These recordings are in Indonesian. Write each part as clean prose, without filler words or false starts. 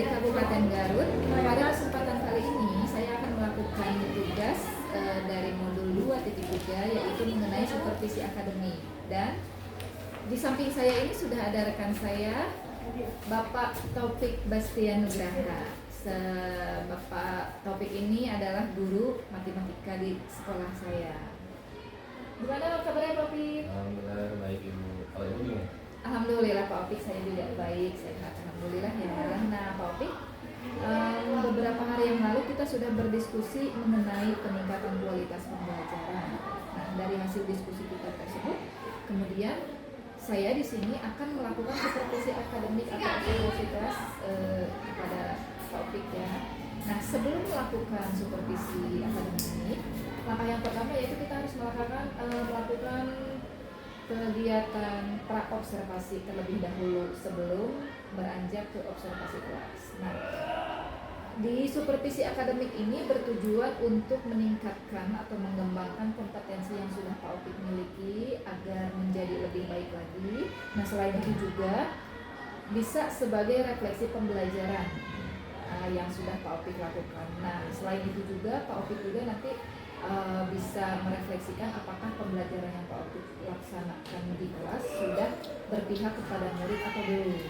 Kabupaten Garut. Pada kesempatan kali ini saya akan melakukan tugas dari modul 2.3 yaitu mengenai supervisi akademik. Dan di samping saya ini sudah ada rekan saya, Bapak Taufik Bastian Nugraha. Bapak Taufik ini adalah guru matematika di sekolah saya. Gimana kabarnya Pak Taufik? Alhamdulillah baik Ibu. Kalau Ibu gimana? Alhamdulillah Pak Taufik, saya juga baik, sehat. Alhamdulillah ya. Nah Pak Taufik, beberapa hari yang lalu kita sudah berdiskusi mengenai peningkatan kualitas pembelajaran. Nah dari hasil diskusi kita tersebut, kemudian saya di sini akan melakukan supervisi akademik atau aktivitas kepada Pak Taufik ya. Nah sebelum melakukan supervisi akademik, langkah yang pertama yaitu kita harus melakukan kegiatan pra-observasi terlebih dahulu sebelum beranjak ke observasi kelas. Nah, di supervisi akademik ini bertujuan untuk meningkatkan atau mengembangkan kompetensi yang sudah Pak Taufik miliki agar menjadi lebih baik lagi. Nah, selain itu juga bisa sebagai refleksi pembelajaran yang sudah Pak Taufik lakukan. Nah, selain itu juga Pak Taufik juga nanti bisa merefleksikan apakah pembelajaran yang Pak Taufik laksanakan di kelas sudah berpihak kepada murid atau belum.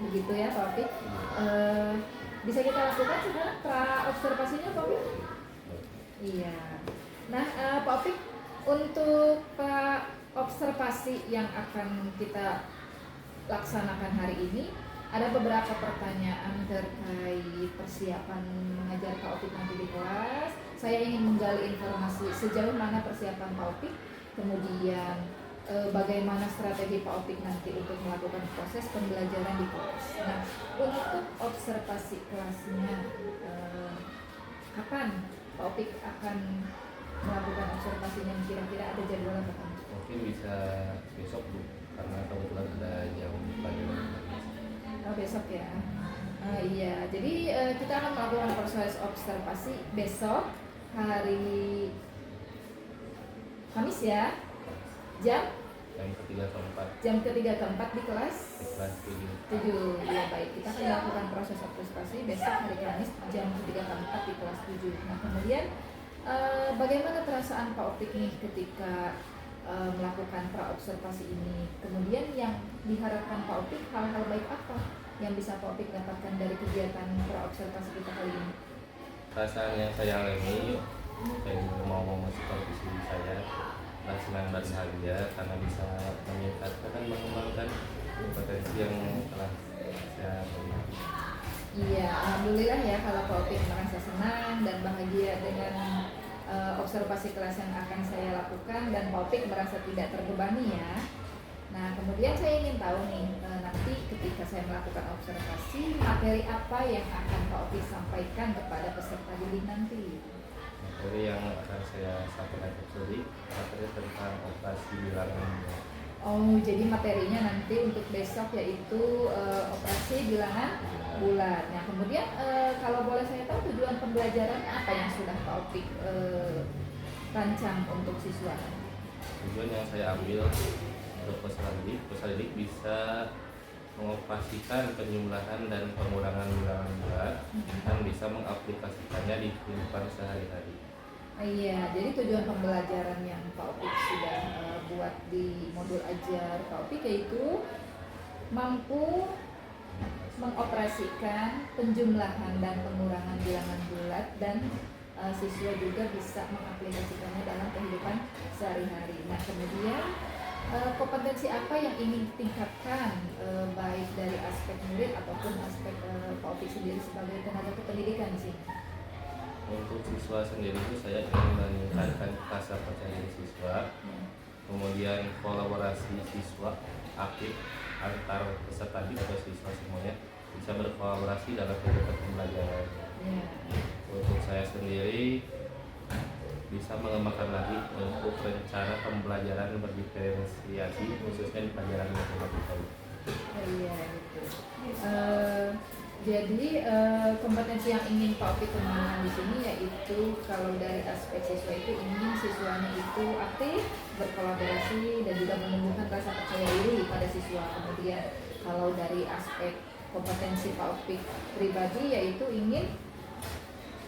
Begitu ya Pak Taufik. Bisa kita lakukan sekarang pra-observasinya Pak Taufik? Iya. Nah Pak Taufik, untuk pra-observasi yang akan kita laksanakan hari ini, ada beberapa pertanyaan terkait persiapan mengajar Pak Taufik nanti di kelas. Saya ingin menggali informasi sejauh mana persiapan Pak Taufik, kemudian bagaimana strategi Pak Taufik nanti untuk melakukan proses pembelajaran di kelas. Nah, untuk observasi kelasnya, kapan Pak Taufik akan melakukan observasinya? Kira-kira ada jadwal apa? Mungkin bisa besok Bu, karena kebetulan ada jam pelajaran. Oh besok ya. Iya, jadi kita akan melakukan proses observasi besok hari Kamis ya. Jam ketiga keempat di kelas 7. Ya baik, kita akan melakukan proses observasi besok hari Kamis jam ketiga keempat di kelas 7. Nah kemudian bagaimana perasaan Pak Taufik nih ketika melakukan pra-observasi ini? Kemudian yang diharapkan Pak Taufik, hal-hal baik apa yang bisa Pak Taufik dapatkan dari kegiatan pra-observasi kita kali ini? Perasaan yang saya alami, saya juga mau supervisi saya, senang dan bahagia karena bisa meningkatkan dan mengembangkan kompetensi yang telah saya miliki. Iya, alhamdulillah ya kalau Pak Taufik merasa senang dan bahagia dengan observasi kelas yang akan saya lakukan, dan Pak Taufik merasa tidak terbebani ya. Nah kemudian saya ingin tahu nih, nanti ketika saya melakukan observasi, materi apa yang akan Pak Taufik sampaikan kepada peserta didik nanti? Materi yang akan saya sampaikan materi tentang operasi bilangan. Oh, jadi materinya nanti untuk besok yaitu operasi bilangan bulat. Nah, kemudian kalau boleh saya tahu tujuan pembelajaran apa yang sudah Pak Taufik rancang untuk siswa? Tujuan yang saya ambil untuk peserta didik bisa mengoperasikan penjumlahan dan pengurangan bilangan bulat dan bisa mengaplikasikannya di kehidupan sehari-hari. Iya, jadi tujuan pembelajaran yang Pak Taufik sudah buat di modul ajar Pak Taufik yaitu mampu mengoperasikan penjumlahan dan pengurangan bilangan bulat, dan siswa juga bisa mengaplikasikannya dalam kehidupan sehari-hari. Nah kemudian kompetensi apa yang ingin ditingkatkan baik dari aspek murid ataupun aspek Pak Taufik sendiri sebagai tenaga kependidikan di sini? Untuk siswa sendiri itu saya ingin meningkatkan rasa percaya diri siswa, kemudian kolaborasi siswa aktif antar peserta didik atau siswa semuanya bisa berkolaborasi dalam kegiatan pembelajaran. Untuk saya sendiri bisa mengembangkan lagi untuk rencana pembelajaran berdiferensiasi khususnya di pelajaran matematika. Iya gitu. Jadi kompetensi yang ingin Pak Taufik kembangkan di sini yaitu kalau dari aspek siswa itu ingin siswanya itu aktif, berkolaborasi dan juga menumbuhkan rasa percaya diri pada siswa. Kemudian kalau dari aspek kompetensi Pak Opik pribadi yaitu ingin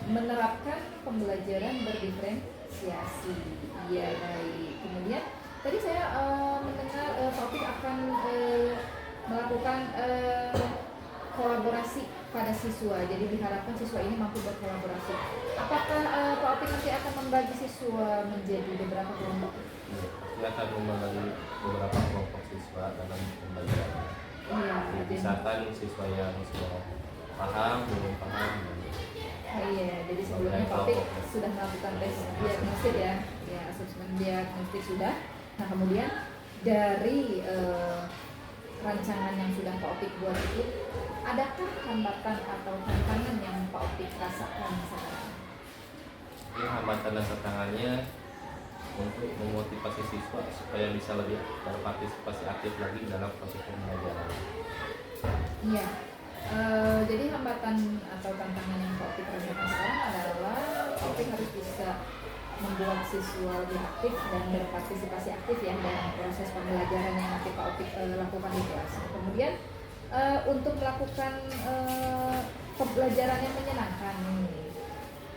menerapkan pembelajaran berdiferensiasi. Iya, baik. Kemudian tadi saya mendengar Pak Opik akan melakukan kolaborasi pada siswa. Jadi diharapkan siswa ini mampu berkolaborasi. Apakah Pak Opik nanti akan membagi siswa menjadi beberapa kelompok? Dia akan membagi beberapa kelompok siswa dalam pembelajaran. Iya, Misalkan siswa yang sudah paham, belum paham. iya, jadi sebelumnya Pak Opik sudah melakukan tes diagnostik ya, asesmen diagnostik sudah. Nah kemudian dari rancangan yang sudah Pak Opik buat itu, adakah hambatan atau tantangan yang Pak Opik rasakan sekarang? Ini hambatan dan tantangannya untuk memotivasi siswa supaya bisa lebih berpartisipasi aktif lagi dalam proses pembelajaran. Iya, jadi hambatan atau tantangan yang Pak Opik rasakan sekarang adalah Pak Opik harus bisa membuat siswa lebih aktif dan berpartisipasi aktif ya dalam proses pembelajaran yang nanti Pak Opik lakukan di kelas. Kemudian untuk melakukan pembelajaran yang menyenangkan,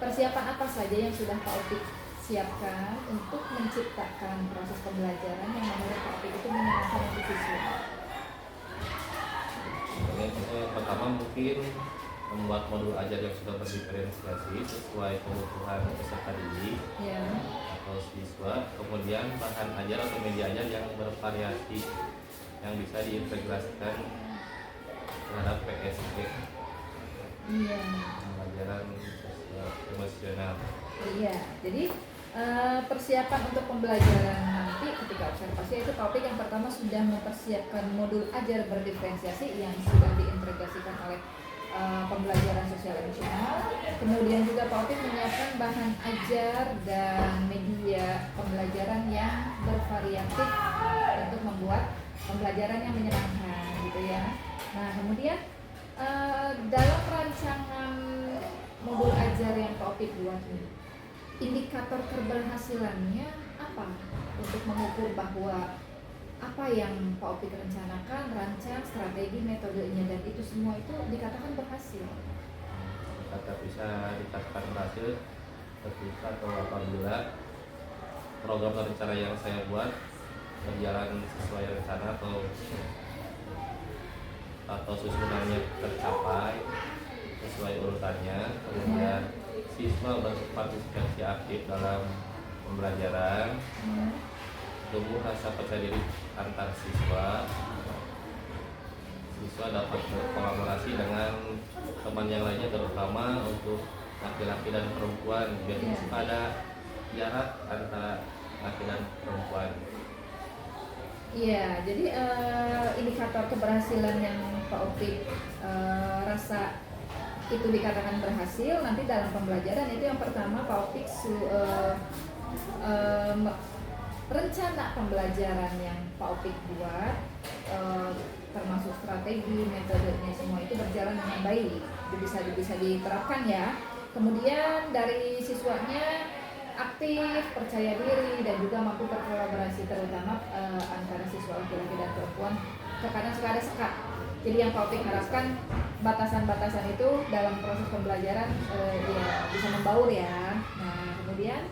persiapan apa saja yang sudah Pak Opik siapkan untuk menciptakan proses pembelajaran yang menurut Pak Opik itu menyenangkan untuk siswa? Yang pertama mungkin membuat modul ajar yang sudah berdiferensiasi sesuai kebutuhan peserta didik atau siswa. Kemudian bahan ajar atau media ajar yang bervariasi yang bisa diintegrasikan terhadap PSP, pembelajaran sosial emosional. Iya, jadi persiapan untuk pembelajaran nanti ketika observasi itu topik yang pertama sudah mempersiapkan modul ajar berdiferensiasi yang sudah diintegrasikan oleh pembelajaran sosial emosional. Kemudian juga Pak Opik menyiapkan bahan ajar dan media pembelajaran yang bervariatif untuk membuat pembelajaran yang menyenangkan gitu ya. Nah kemudian dalam rancangan modul ajar yang Pak Opik buat ini, indikator keberhasilannya apa untuk mengukur bahwa apa yang Pak Opik rencanakan, rancang, strategi, metodenya dan itu semua itu dikatakan berhasil? Bisa dikatakan berhasil ketika atau apabila program dan rencana yang saya buat berjalan sesuai rencana atau susunannya tercapai sesuai urutannya. Kemudian siswa berpartisipasi aktif dalam pembelajaran, tumbuh rasa percaya diri antar siswa dapat berkolaborasi dengan teman yang lainnya, terutama untuk laki-laki dan perempuan, biar ada jarak antara laki dan perempuan. Iya, jadi indikator keberhasilan yang Pak Opik rasa itu dikatakan berhasil nanti dalam pembelajaran itu yang pertama Pak Opik rencana pembelajaran yang Pak Opik buat termasuk strategi, metodenya semua itu berjalan dengan baik, bisa diterapkan ya. Kemudian dari siswanya aktif, percaya diri dan juga mampu berkolaborasi terutama antara siswa laki-laki dan perempuan. Terkadang suka ada sekat. Jadi yang Pak Opik harapkan batasan-batasan itu dalam proses pembelajaran ya bisa membaur ya. Nah kemudian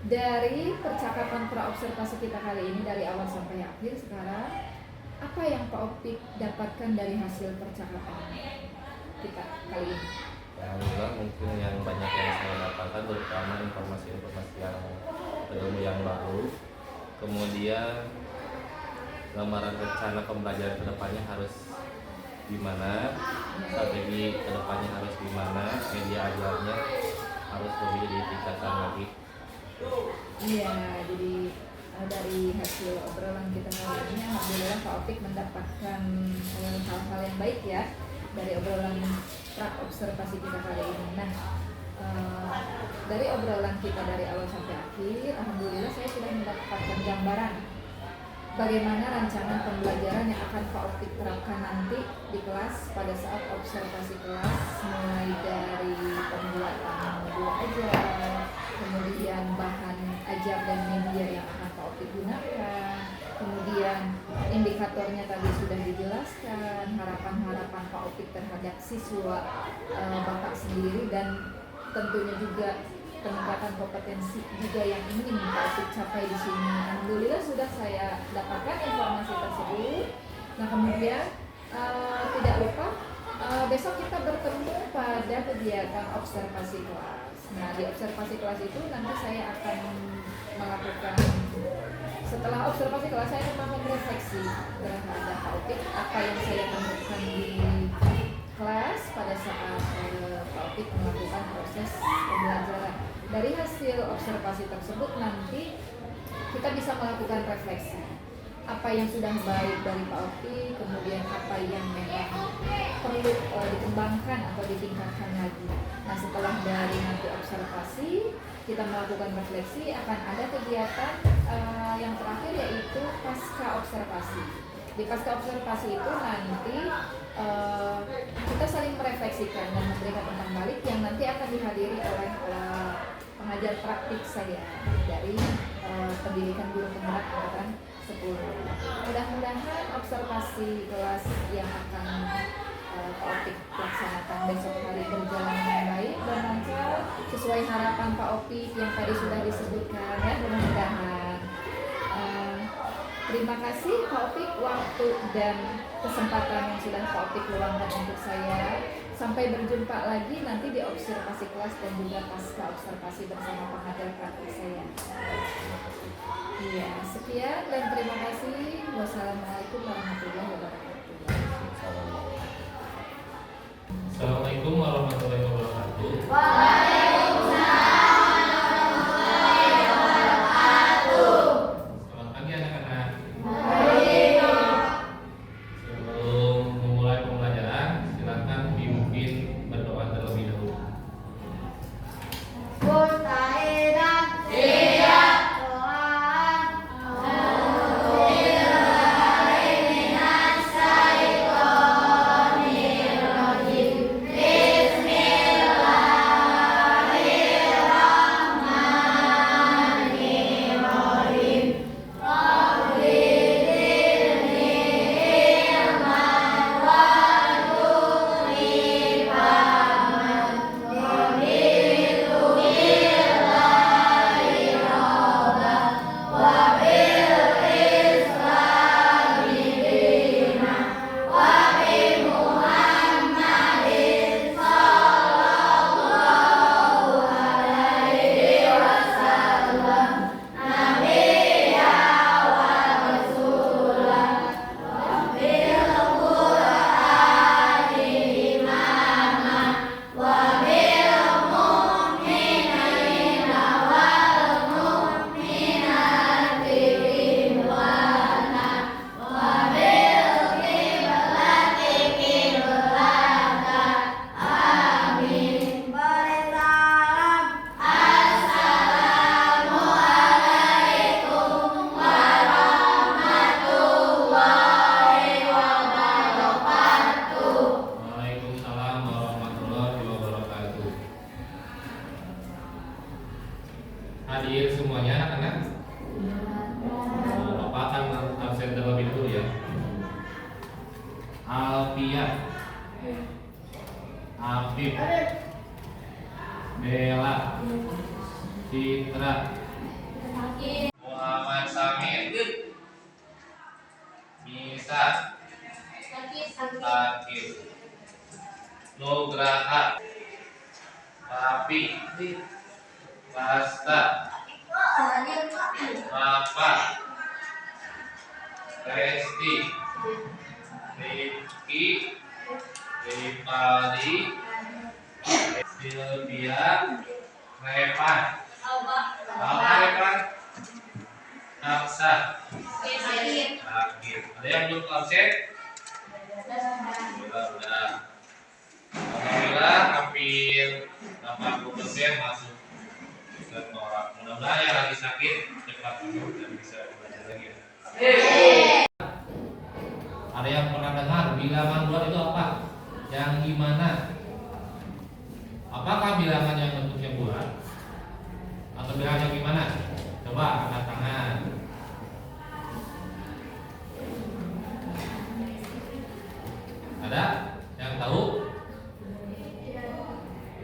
dari percakapan praobservasi kita kali ini dari awal sampai akhir sekarang, apa yang Pak Opik dapatkan dari hasil percakapan kita kali ini? Yang juga mungkin yang banyak yang saya dapatkan terutama informasi-informasi yang baru. Kemudian gambaran rencana pembelajaran kedepannya harus gimana, strategi kedepannya harus gimana, media ajarnya harus lebih ditingkatkan lagi. Iya, jadi dari hasil obrolan kita hari ini, alhamdulillah Pak Opik mendapatkan hal-hal yang baik ya dari obrolan observasi kita kali ini. Nah, dari obrolan kita dari awal sampai akhir, alhamdulillah saya sudah mendapatkan gambaran bagaimana rancangan pembelajaran yang akan Pak Opik terapkan nanti di kelas pada saat observasi kelas, mulai dari pembuatan modul ajar, kemudian bahan ajar dan media yang akan Pak Opik gunakan, kemudian indikatornya tadi sudah dijelaskan, harapan-harapan Pak Opik terhadap siswa Bapak sendiri, dan tentunya juga peningkatan kompetensi juga yang ingin Pak Opik capai di sini. Alhamdulillah sudah saya dapatkan informasi tersebut. Nah kemudian tidak lupa besok kita bertemu pada kegiatan observasi kelas. Nah di observasi kelas itu nanti saya akan melakukan, setelah observasi kelas saya akan melakukan refleksi terhadap Pak Opik, apa yang saya temukan di kelas pada saat Pak Opik melakukan proses pembelajaran. Dari hasil observasi tersebut nanti kita bisa melakukan refleksi, apa yang sudah baik dari Pak Opik, kemudian apa yang memang perlu dikembangkan atau ditingkatkan lagi. Nah setelah dari nanti observasi kita melakukan refleksi, akan ada kegiatan yang terakhir yaitu pasca observasi. Di pasca observasi itu nanti kita saling merefleksikan dan memberikan umpan balik yang nanti akan dihadiri oleh pengajar praktik saya dari pendidikan guru penggerak angkatan 10. Mudah-mudahan observasi kelas yang akan Pak Opik laksanakan besok hari berjalan dengan baik dan lancar sesuai harapan Pak Opik yang tadi sudah disebutkan ya, mudah-mudahan. Terima kasih Pak Opik waktu dan kesempatan yang sudah Pak Opik luangkan untuk saya. Sampai berjumpa lagi nanti di observasi kelas dan juga pasca observasi bersama pengajar praktik saya. Iya, sekian dan terima kasih. Wassalamualaikum warahmatullahi wabarakatuh. Assalamualaikum warahmatullahi wabarakatuh. Selamat pagi anak-anak. Sebelum memulai pembelajaran, silakan dipimpin berdoa terlebih dahulu. Waalaikumsalam warahmatullahi wabarakatuh. Hadir semuanya anak-anak. Bapak akan absen terlebih dahulu ya. Alfiah, Afif, Bella, Citra, Muhammad Samir, Misa, Sakit, Nugraha, Papi, Pasta, Papa, Resti, Rifki, Ripaldi, Silvia, Repan, Repan, Aksa, Sakit. Ada yang belum absen? Alhamdulillah hampir 80% masuk ke tolak. Mudah-mudahan yang lagi sakit cepat sembuh dan bisa belajar lagi ya. Ada yang pernah dengar bilangan bulat itu apa? Yang gimana? Apakah bilangan yang bentuknya bulat? Atau bilangan yang gimana? Coba angkat tangan.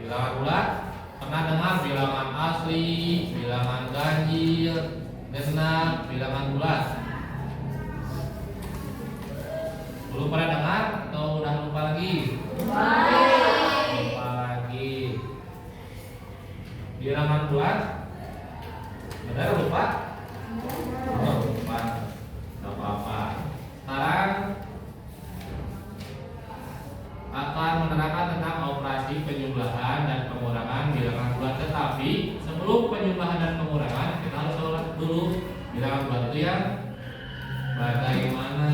Bilangan bulat pernah dengar bilangan asli, bilangan ganjil, genap, bilangan bulat? Belum pernah dengar atau udah lupa lagi? Lupa lagi. Bilangan bulat benar lupa? Oh, lupa. Gak apa-apa. Sekarang akan menerangkan tentang operasi penjumlahan dan pengurangan bilangan bulat. Tetapi sebelum penjumlahan dan pengurangan kita harus tahu dulu bilangan bulat itu yang bagaimana.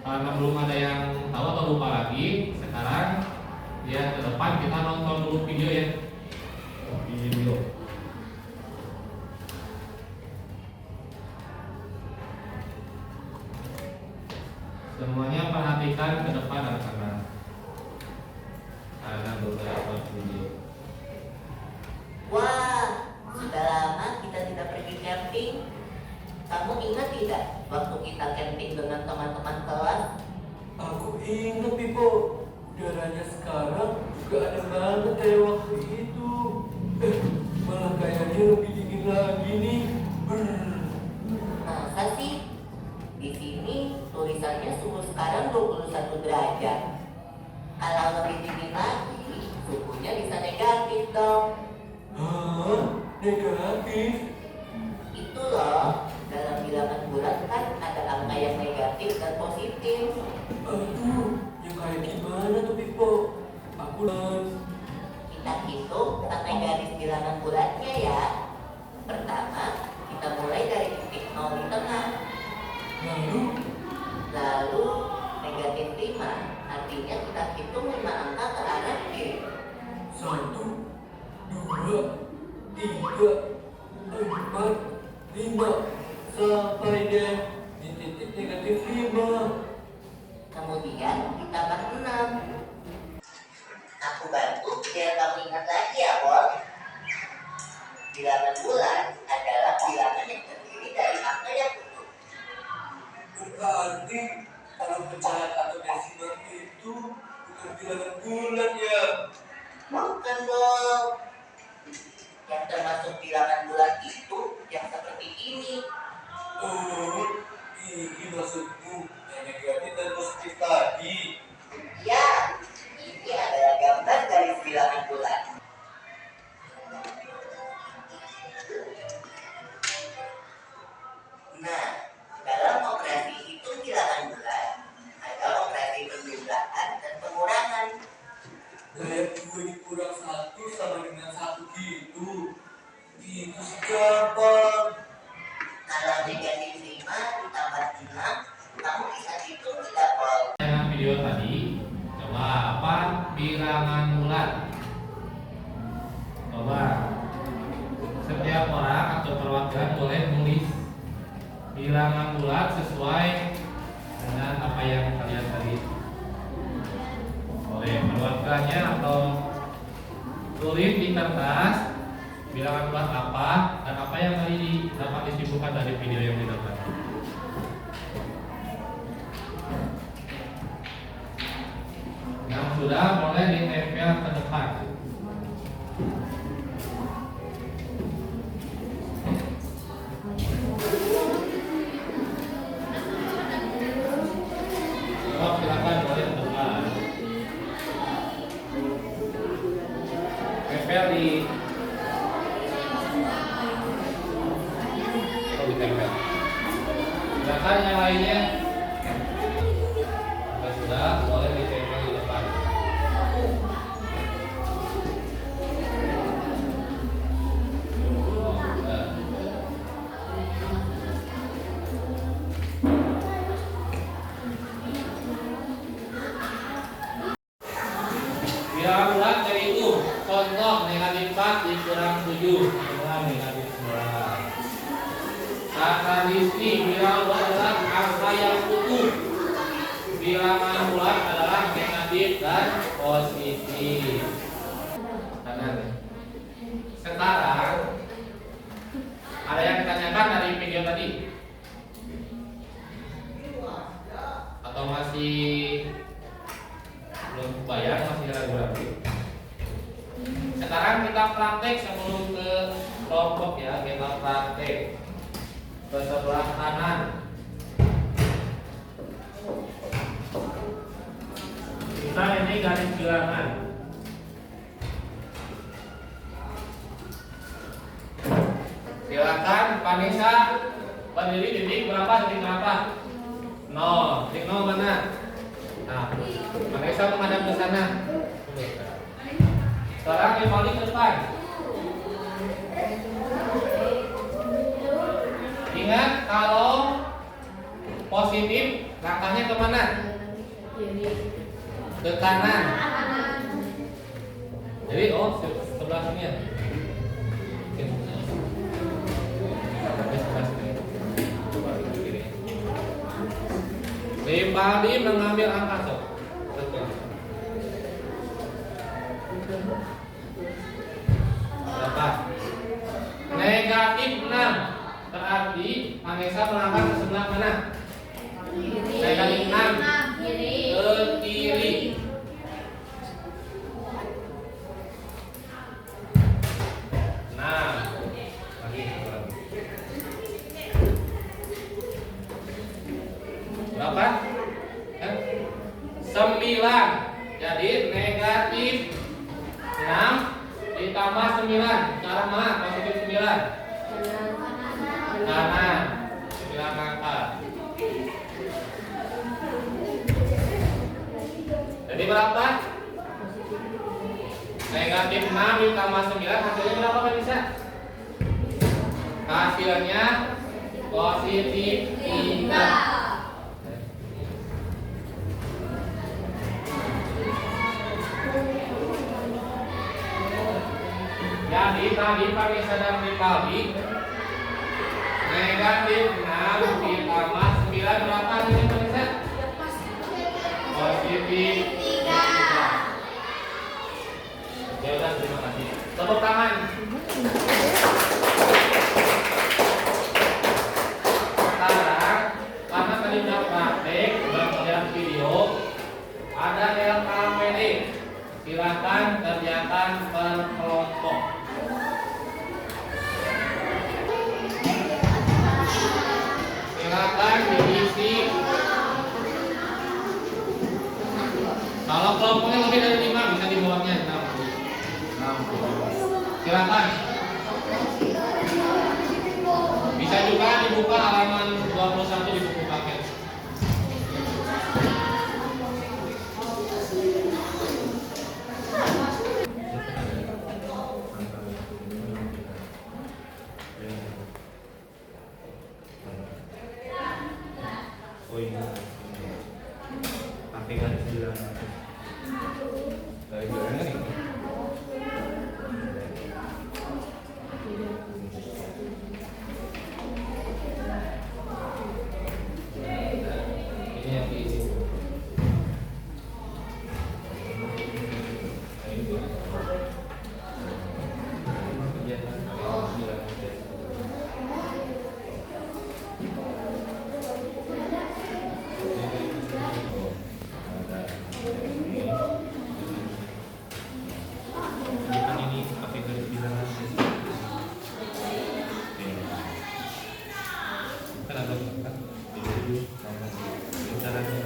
Karena belum ada yang tahu atau lupa lagi, sekarang ya ke depan kita nonton dulu video ya. Video. Semuanya perhatikan ke depan anak-anak. Karena beberapa video. Wah, sudah lama kita tidak pergi camping. Kamu ingat tidak waktu kita camping dengan teman-teman kelas? Aku ingat, Pipo. Udaranya sekarang juga ada banget kayak waktu itu. Malah kayaknya lebih dingin lagi nih. Masa sih? Di sini tulisannya suhu sekarang 21 derajat. Kalau lebih dingin lagi, suhunya bisa negatif dong. Hah? Negatif? Itu loh, dalam bilangan bulat kan ada angka yang negatif dan positif. Aduh, yang kayak gimana tuh, Pipo? Aku Kita hitung pakai garis bilangan bulatnya ya. Pertama, kita mulai dari titik 0 di tengah. Lalu negatif 5, artinya kita hitung 5 angka ke arah kiri. 1, 2, 3, 4, 5 sampai deh di titik negatif 5. Kemudian ditambah 6. Aku bantu biar kamu ingat lagi ya, Bos. Bilangan bulat adalah bilangan yang terdiri dari angka yang utuh. Berarti kalau pecahan atau desimal itu bukan bilangan bulat ya? Bukan dong. Yang termasuk bilangan bulat itu yang seperti ini. Oh, ini maksudmu yang negatif dan positif tadi. Ya, ini adalah gambar garis bilangan bulat. Nah, dalam operasi hitung bilangan bulat, ada operasi penjumlahan dan pengurangan. Kayak 2 dikurang 1 sama dengan 1 gitu. Itu sih gampang. Kalau negatif 5 ditambah 6, kamu bisa hitung tidak, Pol? Dengan video tadi, coba apa bilangan bulat? Coba setiap orang atau perwakilan boleh nulis bilangan bulat sesuai dengan apa yang kalian tadi. Boleh perwakilannya atau tulis di kertas bilangan bulat apa dan apa yang tadi dapat disimpulkan dari video yang didapat. Yang sudah boleh ditempel ke depan. Oh, silakan boleh ke depan. Tempel di ditempel. Silakan yang lainnya. Jika sudah boleh ditempel di depan. Bilangan bulat yaitu contoh negatif 4 dikurang 7 adalah negatif 11. Statistik bilangan bulat adalah angka yang utuh. Bilangan bulat adalah negatif dan positif. Sekarang ada yang ditanyakan dari video tadi? Atau masih belum bayar, masih ragu-ragu? Sekarang kita praktek sebelum ke kelompok ya, kita praktek ke sebelah kanan. Kita ini garis bilangan. Silakan Vanessa berdiri titik berapa, titik berapa? 0. Titik 0 mana? Nah, Vanessa menghadap ke sana. Sekarang Rivali ke depan. Ingat kalau positif langkahnya kemana? Ke kanan. Jadi sebelah sini ya. Rivali mengambil angka sok. Berapa? Negatif 6. Berarti Vanessa melangkah ke sebelah mana? Negatif 6 ke kiri. Nah, lagi berapa? 9. Jadi negatif 6 ditambah 9. Cara mana? Positif 9. Kanan. 9 angka. Jadi berapa? Negatif 6 ditambah 9 hasilnya berapa Pak bisa? Hasilnya positif 3. Jadi tadi Vanessa dan Rivali negatif 6 ditambah 9 berapa ini Vanessa? Positif 3. Ya udah, terima kasih. Tepuk tangan. Sekarang karena tadi udah praktek, udah melihat video, ada LKPD. Silakan kerjakan per kelompok. Silakan diisi. Kalau kelompoknya lebih dari 5 bisa di bawahnya 60. Silakan. Bisa juga dibuka halaman 21 di buku paket. Oh iya, pakai garis bilangan. Garis bilangan ini. Ini yang diisi. Kan ini pakai garis bilangan. Kan ada kan? Caranya.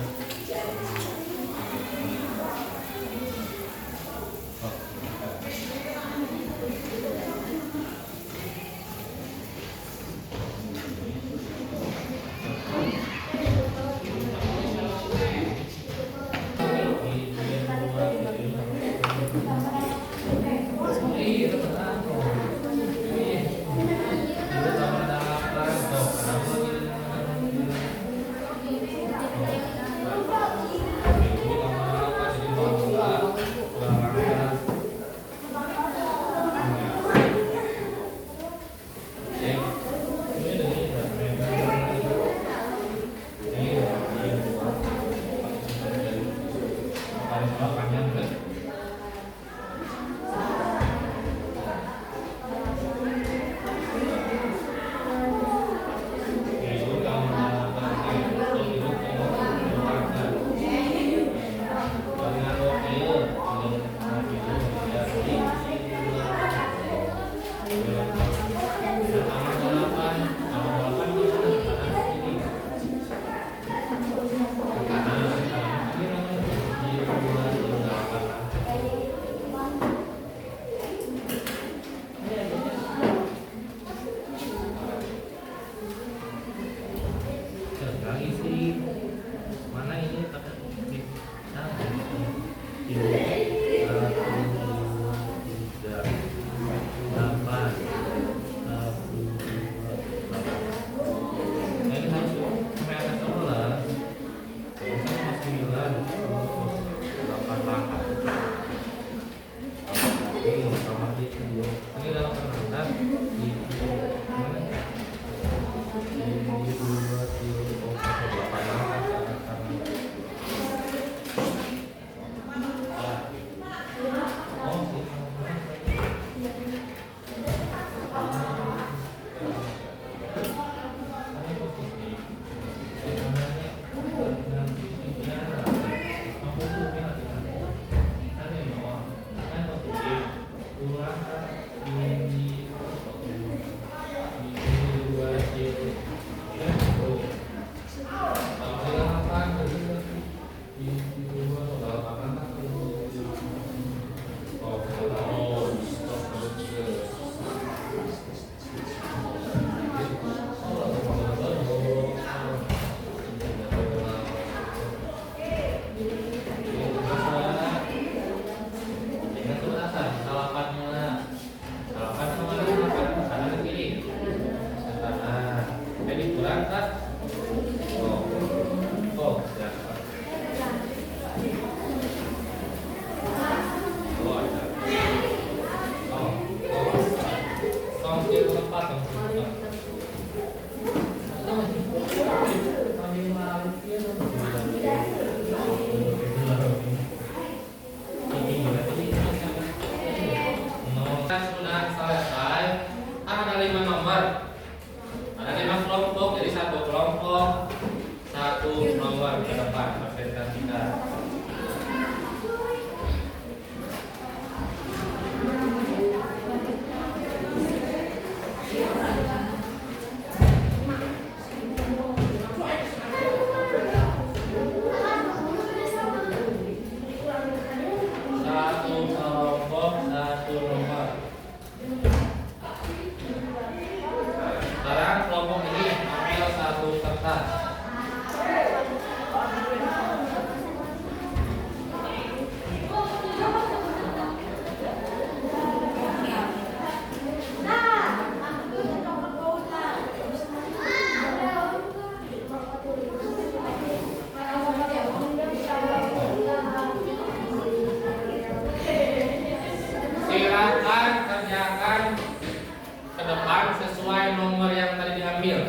depan sesuai nomor yang tadi diambil.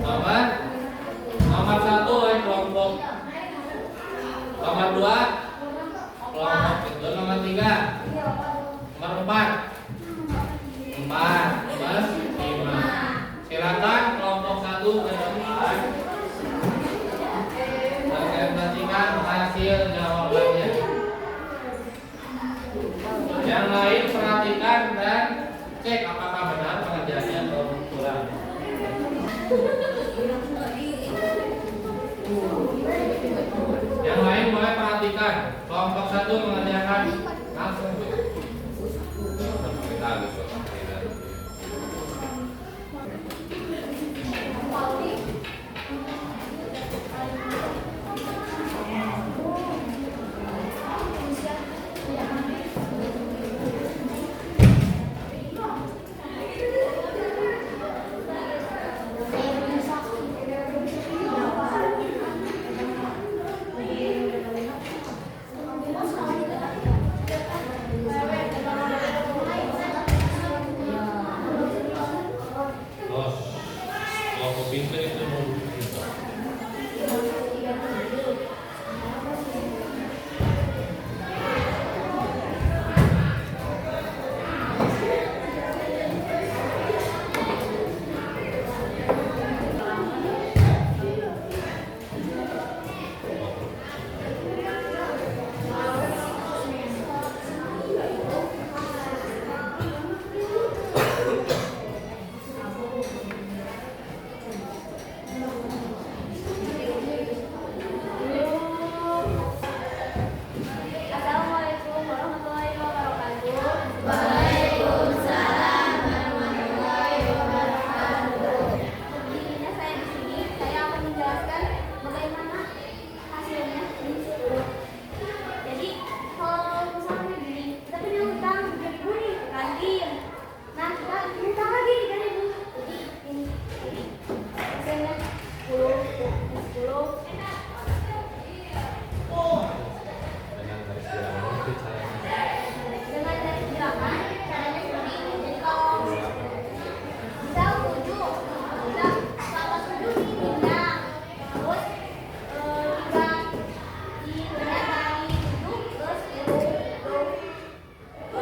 Nomor 1 kelompok. Nomor 2 kelompok itu. Nomor 3. Nomor 4. 5. Silakan kelompok 1 ke depan. Presentasikan hasil jawabannya. Yang lain perhatikan dan cek apakah benar pengerjaannya atau kurang. Yang lain boleh perhatikan. Kelompok 1 mengerjakan langsung. Kita gitu. Kelompok pintar itu mau Assalamualaikum warahmatullahi wabarakatuh. Intinya saya di sini, saya akan menjelaskan bagaimana hasilnya di situ. Jadi kalau misalnya gini, kita punya utang 3.000 nih ke kantin. Nah kita utang lagi 3.000. Jadi ini hasilnya 10. dengan garis bilangan itu caranya. Dengan garis bilangan caranya seperti ini. Jadi kalau misal 7, kita sama 7 dipindah, terus 3 dipindah dari 7 ke 10.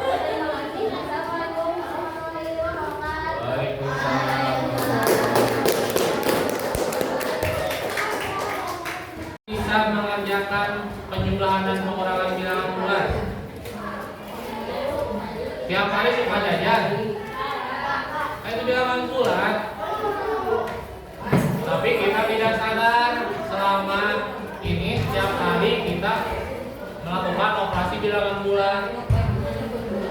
Terima kasih. Assalamualaikum warahmatullahi wabarakatuh. Waalaikumsalam. Bisa mengerjakan penjumlahan dan pengurangan bilangan bulan. Tiap hari suka jajan. Itu bilangan bulan. Tapi kita tidak sadar selama ini setiap hari kita melakukan operasi bilangan bulan.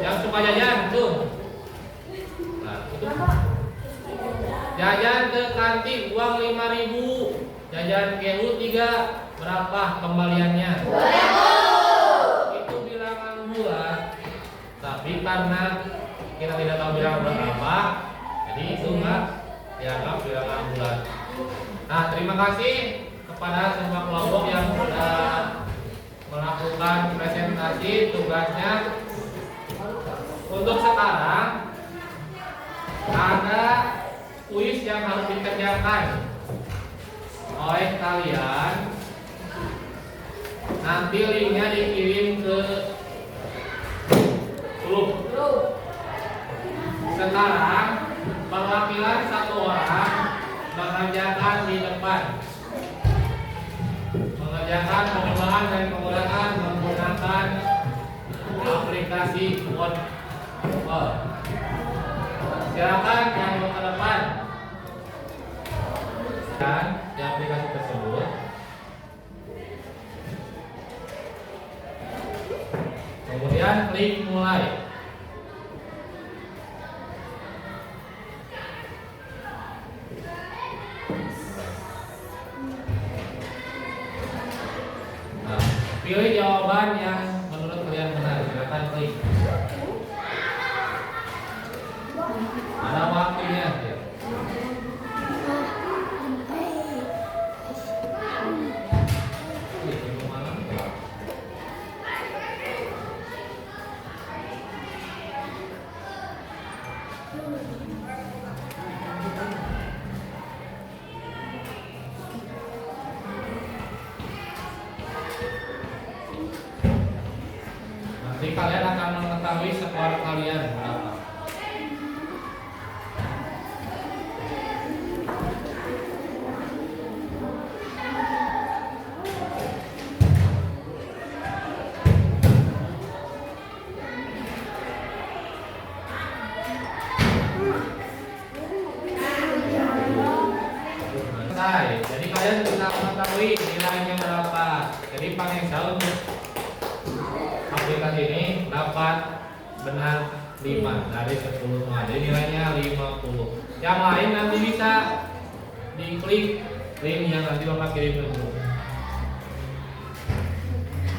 Yang suka jajan tuh. Nah, itu jajan ke kantin uang 5.000, jajan KU 3, berapa kembaliannya? 2.000. Itu bilangan bulan. Tapi karena kita tidak tahu bilangan bulan apa, jadi itu nggak dianggap bilangan bulan. Nah, terima kasih kepada semua kelompok yang sudah melakukan presentasi tugasnya. Untuk sekarang ada kuis yang harus dikerjakan oleh kalian. Nanti linknya dikirim ke grup. Sekarang perwakilan 1 orang mengerjakan di depan, mengerjakan pengulangan dan pengurangan menggunakan aplikasi Word. Silakan yang mau ke depan. Dan di aplikasi tersebut kemudian klik mulai. Nah, pilih jawaban yang menurut kalian benar. Silakan klik. Ada waktunya. Ya. Nanti kalian akan mengetahui skor kalian berapa. Selesai. Jadi kalian bisa mengetahui nilainya berapa. Jadi Pangensa untuk aplikasi ini dapat benar 5 dari 10. Nah, jadi nilainya 50. Yang lain nanti bisa diklik link yang nanti Bapak kirim dulu.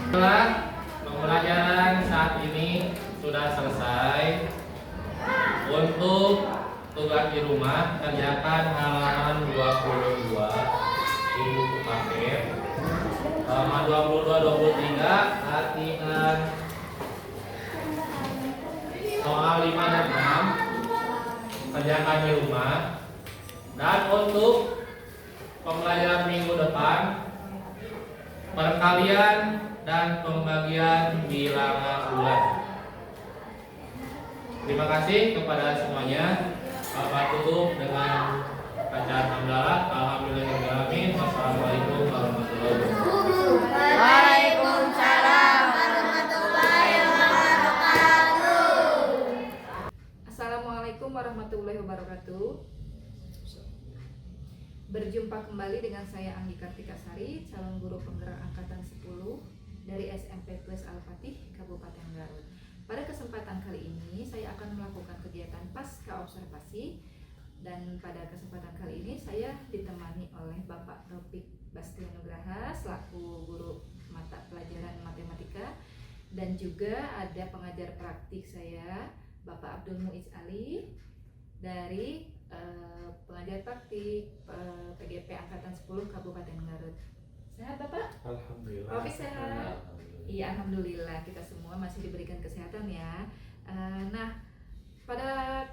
Setelah pembelajaran saat ini sudah selesai, untuk tugas di rumah kerjakan halaman 22 di buku paket. Halaman 22-23 latihan soal 5 dan 6 kerjakan di rumah. Dan untuk pembelajaran minggu depan perkalian dan pembagian bilangan bulan. Terima kasih kepada semuanya. Bapak tutup dengan bacaan hamdalah. Alhamdulillahirobbilalamin. Wassalamualaikum warahmatullahi wabarakatuh. Waalaikumsalam warahmatullahi wabarakatuh. Assalamualaikum warahmatullahi wabarakatuh. Berjumpa kembali dengan saya Anggi Kartikasari, calon guru penggerak angkatan 10 dari SMP Plus Al-Fatih, Kabupaten Garut. Pada kesempatan kali ini saya akan melakukan kegiatan pasca observasi, dan pada kesempatan kali ini saya ditemani oleh Bapak Taufik Bastianugraha selaku guru mata pelajaran matematika, dan juga ada pengajar praktik saya Bapak Abdul Muiz Ali dari pengajar praktik PGP angkatan 10 Kabupaten Garut. Sehat Bapak? Alhamdulillah. Taufik sehat? Iya, alhamdulillah kita semua masih diberikan kesehatan ya. Nah, pada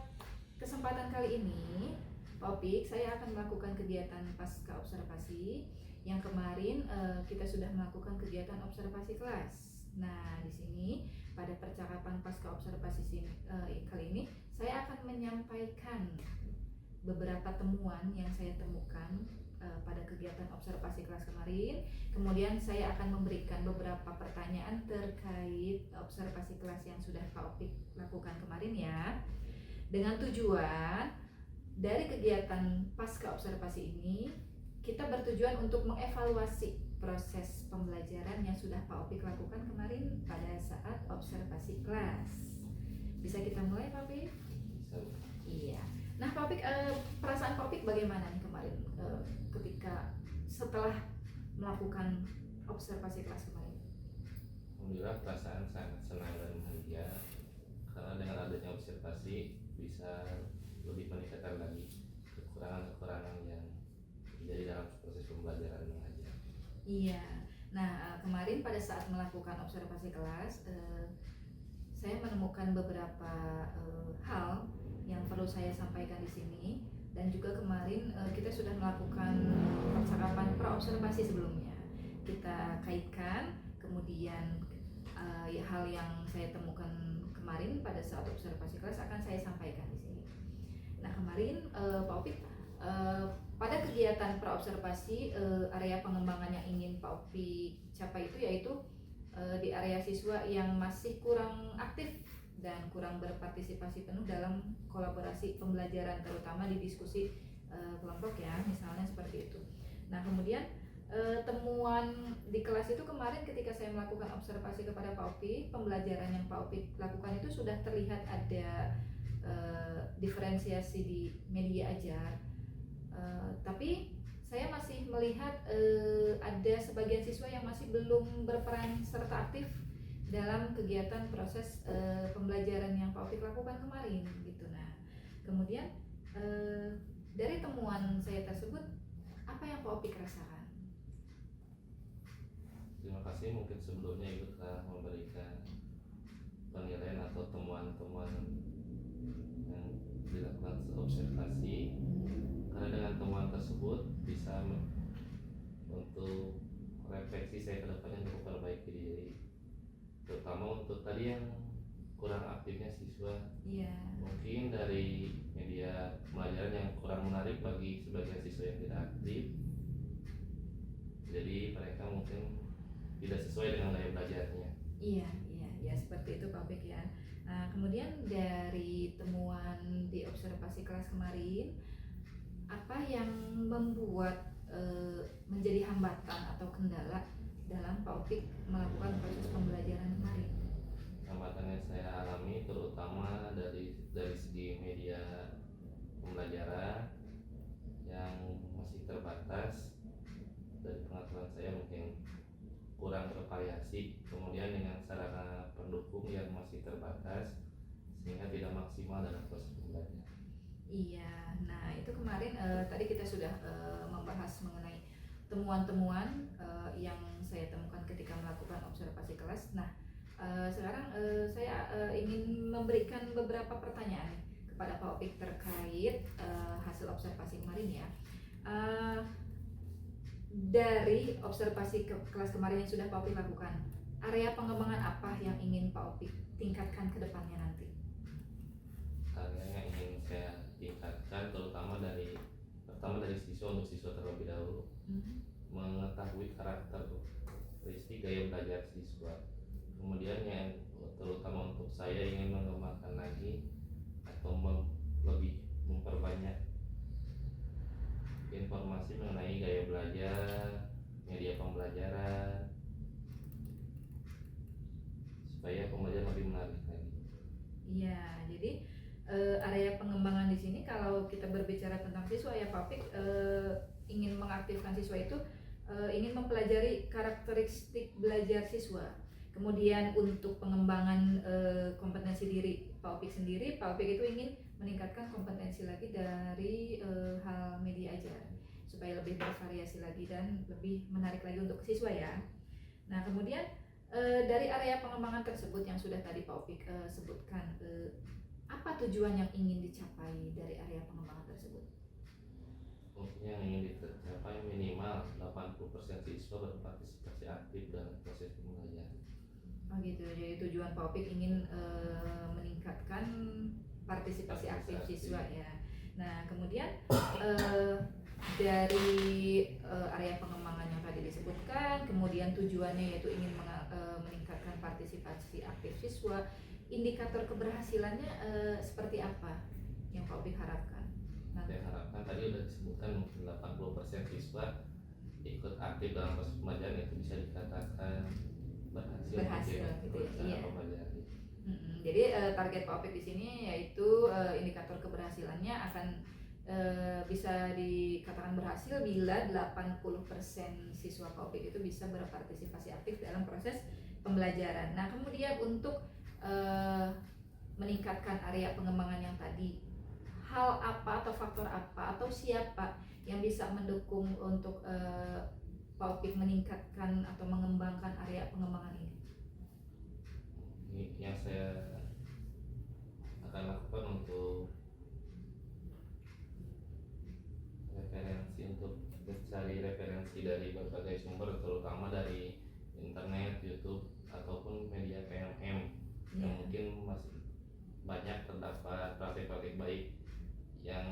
kesempatan kali ini, Taufik, saya akan melakukan kegiatan pasca observasi. Yang kemarin kita sudah melakukan kegiatan observasi kelas. Nah, di sini pada percakapan pasca observasi kali ini, saya akan menyampaikan beberapa temuan yang saya temukan pada kegiatan observasi kelas kemarin. Kemudian saya akan memberikan beberapa pertanyaan terkait observasi kelas yang sudah Pak Opik lakukan kemarin ya. Dengan tujuan dari kegiatan pasca observasi ini, kita bertujuan untuk mengevaluasi proses pembelajaran yang sudah Pak Opik lakukan kemarin pada saat observasi kelas. Bisa kita mulai Pak Opik? Iya. Nah Pak Opik, perasaan Pak Opik bagaimana nih kemarin ketika setelah melakukan observasi kelas kemarin? Alhamdulillah, perasaan sangat senang dan bahagia karena dengan adanya observasi bisa lebih meningkatkan lagi kekurangan-kekurangan yang terjadi dalam proses pembelajaran mengajar. Iya. Nah kemarin pada saat melakukan observasi kelas, saya menemukan beberapa hal yang perlu saya sampaikan di sini, dan juga kemarin kita sudah melakukan percakapan pra-observasi sebelumnya. Kita kaitkan, kemudian hal yang saya temukan kemarin pada saat observasi kelas akan saya sampaikan di sini. Nah kemarin Pak Opik pada kegiatan pra-observasi area pengembangan yang ingin Pak Opik capai itu yaitu di area siswa yang masih kurang aktif dan kurang berpartisipasi penuh dalam kolaborasi pembelajaran, terutama di diskusi kelompok ya, misalnya seperti itu. Nah kemudian temuan di kelas itu kemarin ketika saya melakukan observasi kepada Pak Opik, pembelajaran yang Pak Opik lakukan itu sudah terlihat ada diferensiasi di media ajar, tapi saya masih melihat ada sebagian siswa yang masih belum berperan serta aktif dalam kegiatan proses pembelajaran yang Pak Opik lakukan kemarin gitu. Nah, kemudian dari temuan saya tersebut, apa yang Pak Opik rasakan? Terima kasih, mungkin sebelumnya Ibu telah memberikan penilaian atau temuan-temuan yang dilakukan observasi, karena dengan temuan tersebut bisa untuk refleksi saya ke depannya untuk memperbaiki diri, terutama untuk tadi yang kurang aktifnya siswa, Iya. mungkin dari media pembelajaran yang kurang menarik bagi sebagian siswa yang tidak aktif, jadi mereka mungkin tidak sesuai dengan gaya belajarnya. Iya, ya seperti itu Pak Bek ya. Nah, kemudian dari temuan di observasi kelas kemarin, apa yang membuat menjadi hambatan atau kendala dalam Pak Opik melakukan proses pembelajaran kemarin? Hambatan yang saya alami terutama dari segi media pembelajaran yang masih terbatas, dari pengetahuan saya mungkin kurang bervariasi, kemudian dengan sarana pendukung yang masih terbatas sehingga tidak maksimal dalam proses pembelajaran. Iya, nah itu kemarin tadi kita sudah membahas mengenai temuan-temuan yang saya temukan ketika melakukan observasi kelas. Nah, sekarang saya ingin memberikan beberapa pertanyaan kepada Pak Opik terkait hasil observasi kemarin ya. Dari observasi kelas kemarin yang sudah Pak Opik lakukan, area pengembangan apa yang ingin Pak Opik tingkatkan ke depannya nanti? Area yang ingin saya tingkatkan terutama pertama dari siswa, untuk siswa terlebih dahulu, mengetahui karakteristik gaya belajar siswa. Kemudian yang terutama untuk saya ingin mengembangkan lagi atau lebih memperbanyak informasi mengenai gaya belajar, media pembelajaran, supaya pembelajaran lebih menarik lagi. Iya, jadi area pengembangan di sini kalau kita berbicara tentang siswa ya Pak Opik ingin mengaktifkan siswa itu ingin mempelajari karakteristik belajar siswa. Kemudian untuk pengembangan kompetensi diri Pak Opik sendiri, Pak Opik itu ingin meningkatkan kompetensi lagi dari hal media ajar supaya lebih bervariasi lagi dan lebih menarik lagi untuk siswa ya. Nah kemudian dari area pengembangan tersebut yang sudah tadi Pak Opik sebutkan, apa tujuan yang ingin dicapai dari area pengembangan tersebut? Mungkin yang ingin dicapai minimal 80% siswa berpartisipasi aktif dalam proses pembelajaran. Oh gitu, jadi tujuan Pak Opik ingin meningkatkan partisipasi aktif siswa ya. Nah kemudian dari area pengembangan yang tadi disebutkan, kemudian tujuannya yaitu ingin meningkatkan partisipasi aktif siswa. Indikator keberhasilannya seperti apa yang Pak Opik harapkan? Saya harapkan tadi sudah disebutkan mungkin 80% siswa ikut aktif dalam proses pembelajaran, itu bisa dikatakan berhasil gitu ya. Iya. Jadi target Pak Opik di sini yaitu indikator keberhasilannya akan bisa dikatakan berhasil bila 80% siswa Pak Opik itu bisa berpartisipasi aktif dalam proses pembelajaran. Nah kemudian untuk meningkatkan area pengembangan yang tadi, hal apa atau faktor apa atau siapa yang bisa mendukung untuk Pak Opik meningkatkan atau mengembangkan area pengembangan ini? Yang saya akan lakukan untuk mencari referensi dari berbagai sumber, terutama dari internet, YouTube ataupun media PMM yang mungkin masih banyak terdapat praktik-praktik baik yang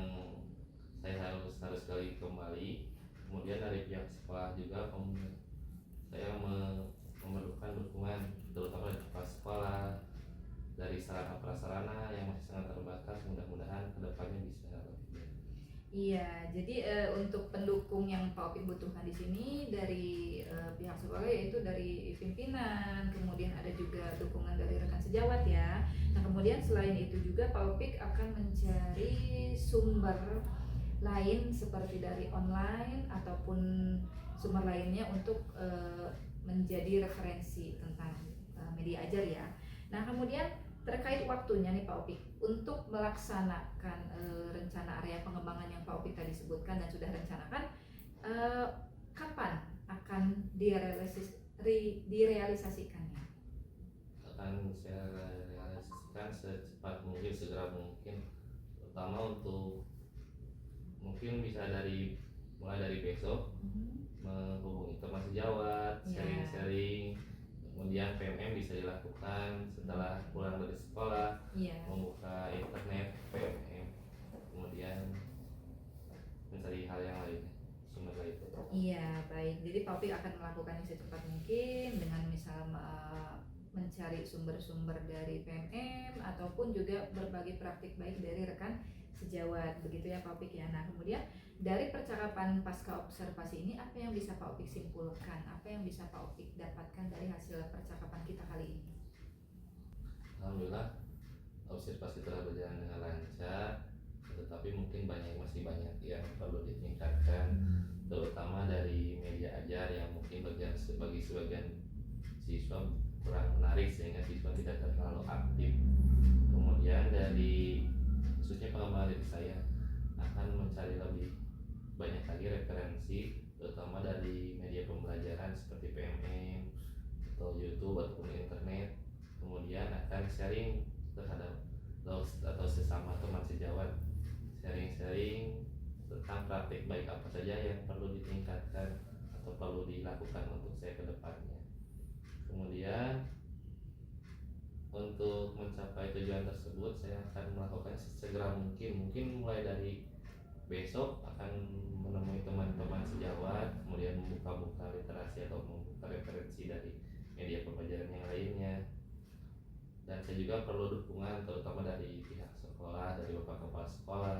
saya harus sekali kembali. Kemudian dari pihak sekolah juga saya memerlukan dukungan terutama dari kepala sekolah, dari sarana prasarana yang masih sangat terbatas. Mudah-mudahan kedepannya bisa lebih baik. Iya, jadi untuk pendukung yang Pak Opik butuhkan di sini dari pihak sekolah yaitu dari pimpinan, kemudian ada juga dukungan dari rekan sejawat ya. Nah kemudian selain itu juga Pak Opik akan mencari sumber lain seperti dari online ataupun sumber lainnya untuk menjadi referensi tentang media ajar ya. Nah kemudian terkait waktunya nih Pak Opik untuk melaksanakan rencana area pengembangan yang Pak Opik tadi sebutkan dan sudah rencanakan, kapan akan direalisasikannya? Akan saya realisasikan secepat mungkin, segera mungkin, terutama untuk mungkin bisa mulai dari besok menghubungi teman sejawat, sharing-sharing Kemudian PMM bisa dilakukan setelah pulang dari sekolah, Iya. membuka internet PMM, kemudian mencari hal yang lainnya, sumber lainnya. Iya, baik. Jadi Pak Opik akan melakukannya secepat mungkin dengan misal mencari sumber-sumber dari PMM ataupun juga berbagi praktik baik dari rekan sejawat, begitu ya Pak Opik ya. Nah, kemudian dari percakapan pasca observasi ini apa yang bisa Pak Opik simpulkan? Apa yang bisa Pak Opik dapatkan dari hasil percakapan kita kali ini? Alhamdulillah observasi telah berjalan dengan lancar, tetapi mungkin masih banyak yang perlu ditingkatkan, terutama dari media ajar yang mungkin bagi sebagian siswa kurang menarik sehingga siswa tidak terlalu aktif. Kemudian dari khususnya pengembangan diri saya akan mencari lebih banyak lagi referensi, terutama dari media pembelajaran seperti PMM atau YouTube ataupun internet. Kemudian akan sharing terhadap atau sesama teman sejawat, sharing tentang praktik baik apa saja yang perlu ditingkatkan atau perlu dilakukan untuk saya ke depannya. Kemudian untuk mencapai tujuan tersebut saya akan melakukan segera mungkin mulai dari besok akan menemui teman-teman sejawat, kemudian membuka literasi atau membuka referensi dari media pembelajaran yang lainnya. Dan saya juga perlu dukungan terutama dari pihak sekolah, dari bapak kepala sekolah,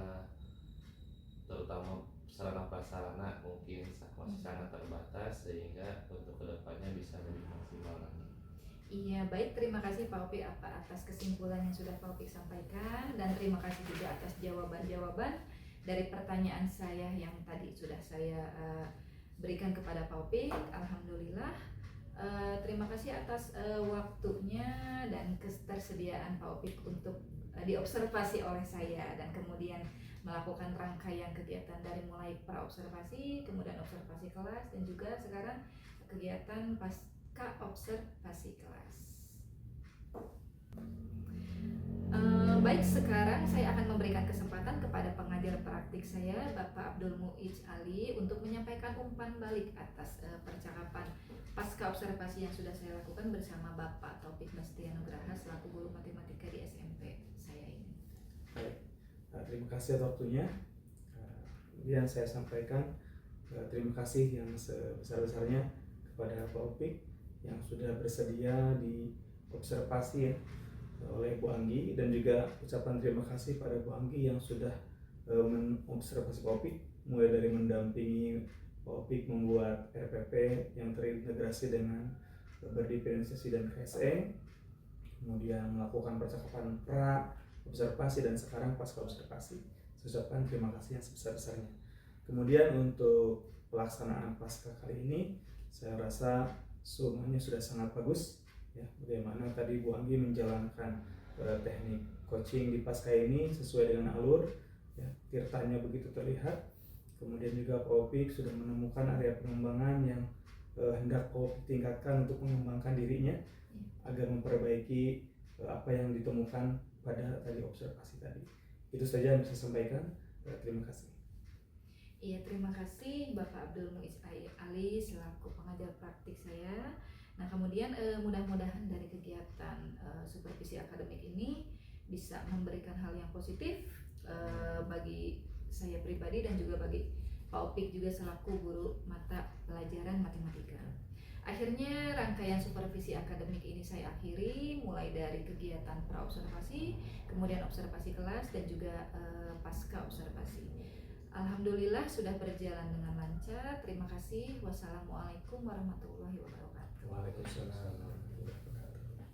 terutama sarana prasarana mungkin masih sangat terbatas, sehingga untuk kedepannya bisa lebih maksimal lagi. Iya, baik. Terima kasih Pak Opik atas kesimpulan yang sudah Pak Opik sampaikan, dan terima kasih juga atas jawaban-jawaban dari pertanyaan saya yang tadi sudah saya berikan kepada Pak Opik. Alhamdulillah. Terima kasih atas waktunya dan ketersediaan Pak Opik untuk diobservasi oleh saya dan kemudian melakukan rangkaian kegiatan dari mulai praobservasi, kemudian observasi kelas, dan juga sekarang kegiatan pasca observasi kelas. Baik, sekarang saya akan memberikan kesempatan kepada pengajar praktik saya, Bapak Abdul Muiz Ali, untuk menyampaikan umpan balik atas percakapan pasca observasi yang sudah saya lakukan bersama Bapak Taufik Bastianugraha selaku guru matematika di SMP saya ini. Baik, terima kasih atas waktunya. Kemudian saya sampaikan terima kasih yang sebesar-besarnya kepada Pak Opik yang sudah bersedia diobservasi ya oleh Bu Anggi, dan juga ucapan terima kasih pada Bu Anggi yang sudah mengobservasi Pak Opik, mulai dari mendampingi Pak Opik membuat RPP yang terintegrasi dengan berdiferensiasi dan KSE, kemudian melakukan percakapan pra observasi, dan sekarang pasca observasi. Saya ucapkan terima kasih yang sebesar-besarnya. Kemudian untuk pelaksanaan pasca kali ini saya rasa semuanya sudah sangat bagus ya, bagaimana tadi Bu Anggi menjalankan teknik coaching di pasca ini sesuai dengan alur ya, tirtanya begitu terlihat. Kemudian juga Pak Opik sudah menemukan area pengembangan yang hendak Pak Opik tingkatkan untuk mengembangkan dirinya agar memperbaiki apa yang ditemukan pada tadi observasi tadi. Itu saja yang bisa saya sampaikan. Terima kasih. Iya, terima kasih Bapak Abdul Muiz Ali selaku pengajar praktik saya. Nah, kemudian mudah-mudahan dari kegiatan supervisi akademik ini bisa memberikan hal yang positif bagi saya pribadi dan juga bagi Pak Opik juga selaku guru mata pelajaran matematika. Akhirnya rangkaian supervisi akademik ini saya akhiri, mulai dari kegiatan praobservasi, kemudian observasi kelas, dan juga pasca observasi. Alhamdulillah sudah berjalan dengan lancar. Terima kasih. Wassalamualaikum warahmatullahi wabarakatuh. Waalaikumsalam warahmatullahi wabarakatuh.